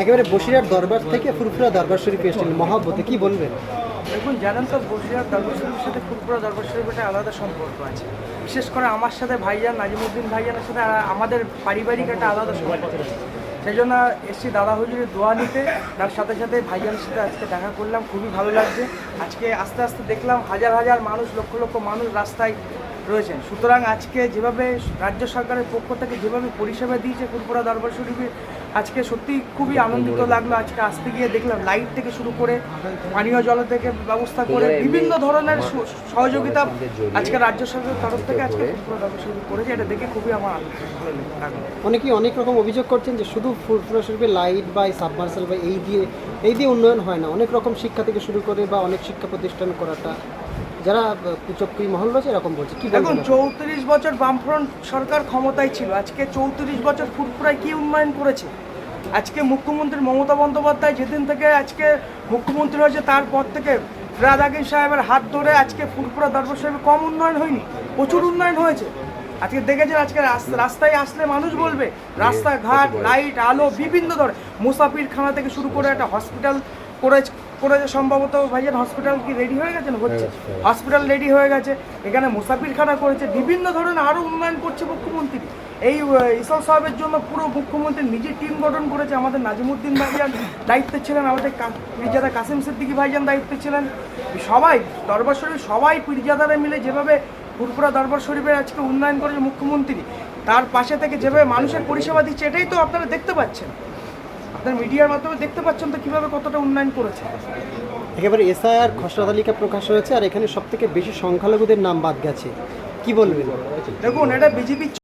একেবারে বসিরহাট দরবার থেকে ফুরফুরা দরবার শরীফে এসেছিলেন মহাব্বতে, কি বলবেন? দেখুন, জানেন তো বসিরহাট দরবার শরীফের সাথে ফুরফুরা দরবার শরীফের একটা আলাদা সম্পর্ক আছে। বিশেষ করে আমার সাথে ভাইজান নাজিমুদ্দিন ভাইজানের সাথে আমাদের পারিবারিক একটা আলাদা সম্পর্ক আছে। সেই জন্য এসছি দাদা হুজুরের দোয়া নিতে। তার সাথে সাথে ভাইজানের সাথে আজকে দেখা করলাম, খুবই ভালো লাগছে। আজকে আস্তে আস্তে দেখলাম হাজার হাজার মানুষ, লক্ষ লক্ষ মানুষ রাস্তায় রয়েছেন। সুতরাং আজকে যেভাবে রাজ্য সরকারের পক্ষ থেকে যেভাবে পরিষেবা দিয়েছে ফুরফুরা দরবার শরীফে, আজকে সত্যি খুবই আনন্দিত লাগলো। আজকে আসতে গিয়ে দেখলাম লাইট থেকে শুরু করে পানীয় জল থেকে ব্যবস্থা করে বিভিন্ন ধরনের সহযোগিতা আজকে রাজ্য সরকারের তরফ থেকে আজকে ফুরফুরা দরবার শরীফ করেছে। এটা দেখে খুবই আমার ভালো লাগলো। অনেকেই অনেক রকম অভিযোগ করছেন যে শুধু ফুরফুরা শরীফে লাইট বা সাবমার্সেল বা এই দিয়ে উন্নয়ন হয় না, অনেক রকম শিক্ষা থেকে শুরু করে বা অনেক শিক্ষা প্রতিষ্ঠান করাটা যারা কুচক্রী মহল রয়েছে এরকম বলছে, কি দেখুন, বলবেন? 34 বছর বামফ্রন্ট সরকার ক্ষমতায় ছিল। আজকে 34 বছর ফুরফুরায় কি উন্নয়ন করেছে? আজকে মুখ্যমন্ত্রী মমতা বন্দ্যোপাধ্যায় যেদিন থেকে আজকে মুখ্যমন্ত্রী হয়েছে তারপর থেকে রাজাগীর সাহেবের হাত ধরে আজকে ফুরফুরা দরবার শরীফে কম উন্নয়ন হয়নি, প্রচুর উন্নয়ন হয়েছে। আজকে দেখেছেন, আজকে রাস্তায় আসলে মানুষ বলবে রাস্তাঘাট, লাইট, আলো, বিভিন্ন ধরনের মুসাফিরখানা থেকে শুরু করে একটা হসপিটাল করেছে সম্ভবত। ভাইজান, হসপিটাল কি রেডি হয়ে গেছে? হচ্ছে হসপিটাল রেডি হয়ে গেছে। এখানে মুসাফিরখানা করেছে, বিভিন্ন ধরনের আরও উন্নয়ন করছে মুখ্যমন্ত্রী। এই ইসল সাহেবের জন্য পুরো মুখ্যমন্ত্রী নিজের টিম গঠন করেছে। আমাদের নাজিমুদ্দিন ভাইজান দায়িত্বে ছিলেন, আমাদের পীরজাদা কাসিম সিদ্দিকী ভাইজান দায়িত্বে ছিলেন। সবাই দরবার শরীফ, সবাই পীরজাদারা মিলে যেভাবে ফুরফুরা দরবার শরীফের আজকে উন্নয়ন করেছে মুখ্যমন্ত্রী, তার পাশে থেকে যেভাবে মানুষের পরিষেবা দিচ্ছে, এটাই তো আপনারা দেখতে পাচ্ছেন। আপনার মিডিয়ার মাধ্যমে দেখতে পাচ্ছেন তো কীভাবে কতটা উন্নয়ন করেছে। একেবারে এসআইআর খসড়া তালিকা প্রকাশ হয়েছে আর এখানে সবথেকে বেশি সংখ্যালঘুদের নাম বাদ গেছে, কি বলবেন? দেখুন, এটা বিজেপি